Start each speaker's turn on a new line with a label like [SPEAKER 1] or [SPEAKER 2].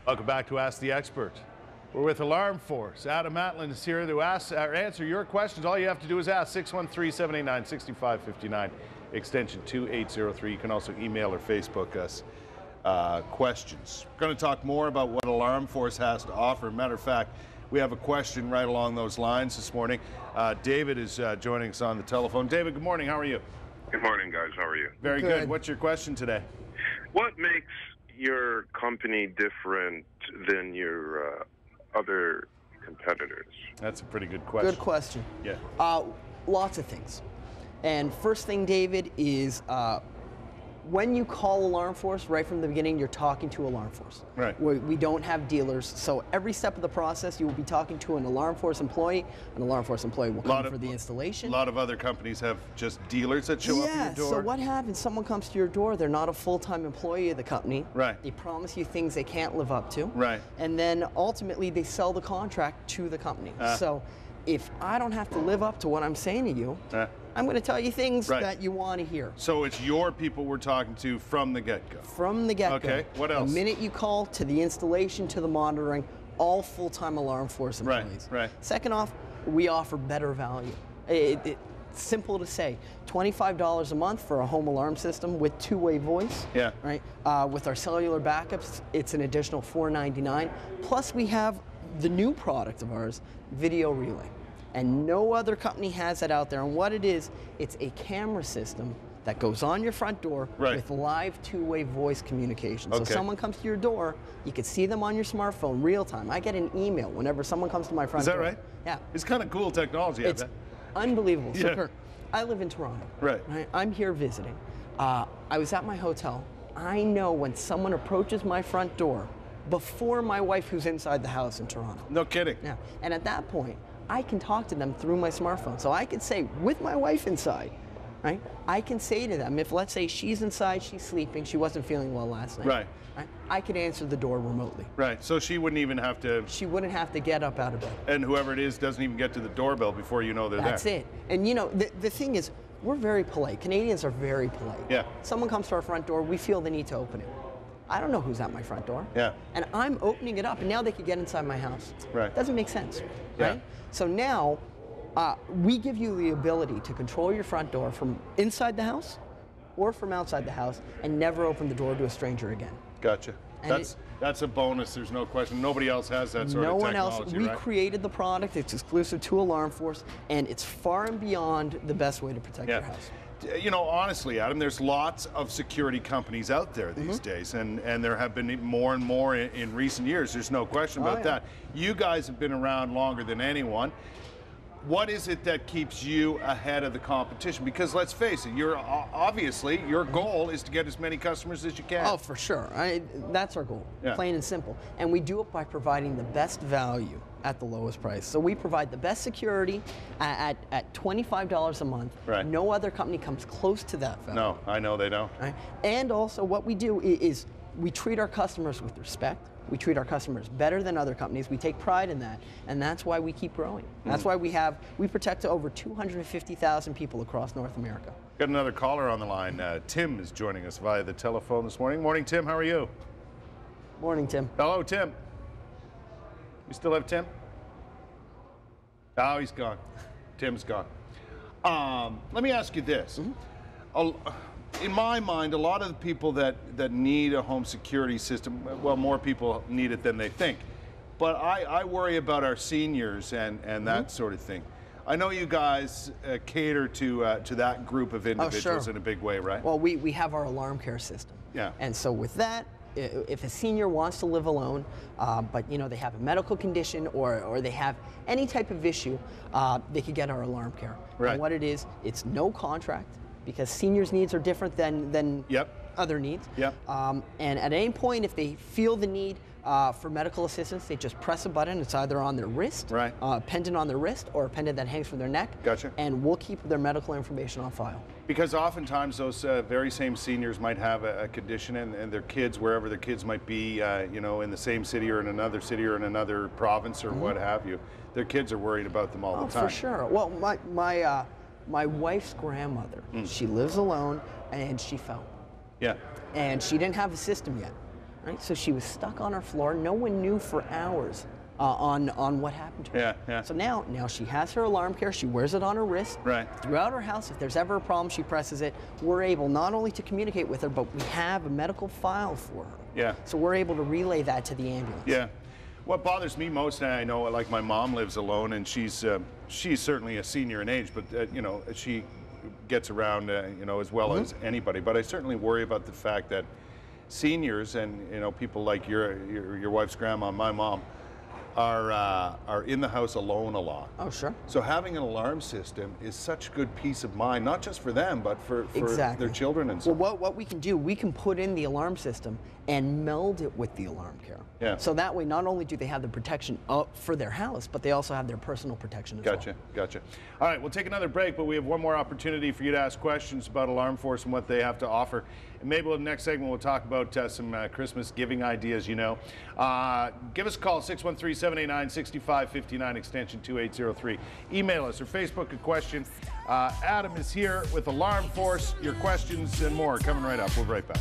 [SPEAKER 1] Welcome back to Ask the Expert. We're with AlarmForce. Adam Matlin is here to answer your questions. All you have to do is ask 613-789-6559, extension 2803. You can also email or Facebook us questions. We're going to talk more about what AlarmForce has to offer. Matter of fact, we have a question right along those lines this morning. David is joining us on the telephone. David, good morning. How are you?
[SPEAKER 2] Good morning, guys. How are you?
[SPEAKER 1] Very good. What's your question today?
[SPEAKER 2] What makes your company different than your other competitors?
[SPEAKER 1] That's a pretty good question.
[SPEAKER 3] Good question.
[SPEAKER 1] Yeah.
[SPEAKER 3] Lots of things. And first thing, David, is when you call AlarmForce, right from the beginning, you're talking to AlarmForce.
[SPEAKER 1] Right.
[SPEAKER 3] We don't have dealers, so every step of the process, you will be talking to an AlarmForce employee. An AlarmForce employee will come for the installation.
[SPEAKER 1] A lot of other companies have just dealers that show up at your door.
[SPEAKER 3] So what happens? Someone comes to your door. They're not a full-time employee of the company.
[SPEAKER 1] Right.
[SPEAKER 3] They promise you things they can't live up to.
[SPEAKER 1] Right.
[SPEAKER 3] And then ultimately, they sell the contract to the company. So if I don't have to live up to what I'm saying to you, I'm going to tell you things that you want to hear.
[SPEAKER 1] So it's your people we're talking to from the get-go.
[SPEAKER 3] From the get-go.
[SPEAKER 1] Okay, what else?
[SPEAKER 3] The minute you call, to the installation, to the monitoring, all full-time AlarmForce employees.
[SPEAKER 1] Right.
[SPEAKER 3] Second off, we offer better value. It's simple to say, $25 a month for a home alarm system with two-way voice.
[SPEAKER 1] Yeah.
[SPEAKER 3] Right. With our cellular backups, it's an additional $4.99. Plus, we have the new product of ours, Video Relay. And no other company has that out there. And what it is, it's a camera system that goes on your front door with live two-way voice communication. So someone comes to your door, you can see them on your smartphone real time. I get an email whenever someone comes to my front door.
[SPEAKER 1] Is that right?
[SPEAKER 3] Yeah.
[SPEAKER 1] It's kind of cool technology.
[SPEAKER 3] It's unbelievable.
[SPEAKER 1] Yeah.
[SPEAKER 3] So, I live in Toronto.
[SPEAKER 1] Right.
[SPEAKER 3] I'm here visiting. I was at my hotel. I know when someone approaches my front door before my wife who's inside the house in Toronto.
[SPEAKER 1] No kidding.
[SPEAKER 3] Yeah. And at that point, I can talk to them through my smartphone. So I can say, with my wife inside, right, I can say to them, if let's say she's inside, she's sleeping, she wasn't feeling well last night.
[SPEAKER 1] Right.
[SPEAKER 3] I could answer the door remotely.
[SPEAKER 1] Right, so she wouldn't even have to...
[SPEAKER 3] She wouldn't have to get up out of bed.
[SPEAKER 1] And whoever it is doesn't even get to the doorbell before you know they're
[SPEAKER 3] That's
[SPEAKER 1] there.
[SPEAKER 3] it. And you know, the thing is, we're very polite. Canadians are very polite.
[SPEAKER 1] Yeah.
[SPEAKER 3] Someone comes to our front door, we feel the need to open it. I don't know who's at my front door.
[SPEAKER 1] Yeah.
[SPEAKER 3] And I'm opening it up, and now they could get inside my house.
[SPEAKER 1] Right.
[SPEAKER 3] Doesn't make sense,
[SPEAKER 1] Yeah.
[SPEAKER 3] right? So now, we give you the ability to control your front door from inside the house or from outside the house and never open the door to a stranger again.
[SPEAKER 1] Gotcha.
[SPEAKER 3] And
[SPEAKER 1] That's a bonus, there's no question. Nobody else has that sort of technology,
[SPEAKER 3] No one else. We created the product. It's exclusive to AlarmForce, and it's far and beyond the best way to protect your house.
[SPEAKER 1] You know, honestly, Adam, there's lots of security companies out there these days, and there have been more and more in recent years. There's no question about that. You guys have been around longer than anyone. What is it that keeps you ahead of the competition? Because let's face it, you're obviously your goal is to get as many customers as you can.
[SPEAKER 3] Oh, for sure. That's our goal, plain and simple. And we do it by providing the best value at the lowest price. So we provide the best security at $25 a month.
[SPEAKER 1] Right.
[SPEAKER 3] No other company comes close to that value.
[SPEAKER 1] No, I know they don't.
[SPEAKER 3] Right? And also what we do is we treat our customers with respect. We treat our customers better than other companies. We take pride in that, and that's why we keep growing. That's why we protect over 250,000 people across North America.
[SPEAKER 1] Got another caller on the line. Tim is joining us via the telephone this morning. Morning, Tim. How are you?
[SPEAKER 3] Morning, Tim.
[SPEAKER 1] Hello, Tim. We still have Tim? Oh, he's gone. Tim's gone. Let me ask you this. In my mind, a lot of the people that need a home security system, well, more people need it than they think. But I worry about our seniors and that sort of thing. I know you guys cater to that group of individuals in a big way, right?
[SPEAKER 3] Well, we have our alarm care system.
[SPEAKER 1] Yeah.
[SPEAKER 3] And so with that, if a senior wants to live alone, but you know they have a medical condition or they have any type of issue, they could get our alarm care.
[SPEAKER 1] Right.
[SPEAKER 3] And what it is, it's no contract, because seniors' needs are different than other needs.
[SPEAKER 1] Yep.
[SPEAKER 3] And at any point, if they feel the need for medical assistance, they just press a button. It's either on their wrist, pendant on their wrist, or a pendant that hangs from their neck.
[SPEAKER 1] Gotcha.
[SPEAKER 3] And we'll keep their medical information on file.
[SPEAKER 1] Because oftentimes those very same seniors might have a condition, and their kids, wherever their kids might be, you know, in the same city or in another province or what have you, their kids are worried about them all the time.
[SPEAKER 3] For sure. Well, my wife's grandmother, she lives alone, and she fell.
[SPEAKER 1] Yeah.
[SPEAKER 3] And she didn't have a system yet. right? So she was stuck on her floor. No one knew for hours on what happened to her.
[SPEAKER 1] Yeah, yeah.
[SPEAKER 3] So now she has her alarm care. She wears it on her wrist.
[SPEAKER 1] Right.
[SPEAKER 3] Throughout her house, if there's ever a problem, she presses it. We're able not only to communicate with her, but we have a medical file for her.
[SPEAKER 1] Yeah.
[SPEAKER 3] So we're able to relay that to the ambulance.
[SPEAKER 1] Yeah. What bothers me most, and I know, like, my mom lives alone, and she's certainly a senior in age, but you know, she gets around, you know, as well as anybody. But I certainly worry about the fact that seniors and, you know, people like your wife's grandma, my mom, are in the house alone a lot.
[SPEAKER 3] Oh, sure.
[SPEAKER 1] So having an alarm system is such good peace of mind, not just for them, but for
[SPEAKER 3] Exactly.
[SPEAKER 1] their children and so.
[SPEAKER 3] Well, what we can do, we can put in the alarm system and meld it with the alarm care.
[SPEAKER 1] Yeah.
[SPEAKER 3] So that way, not only do they have the protection up for their house, but they also have their personal protection as well.
[SPEAKER 1] Gotcha. All right, we'll take another break, but we have one more opportunity for you to ask questions about AlarmForce and what they have to offer. And maybe in the next segment, we'll talk about some Christmas giving ideas, you know. Give us a call, 613-789-6559, extension 2803. Email us or Facebook a question. Adam is here with AlarmForce. Your questions and more coming right up. We'll be right back.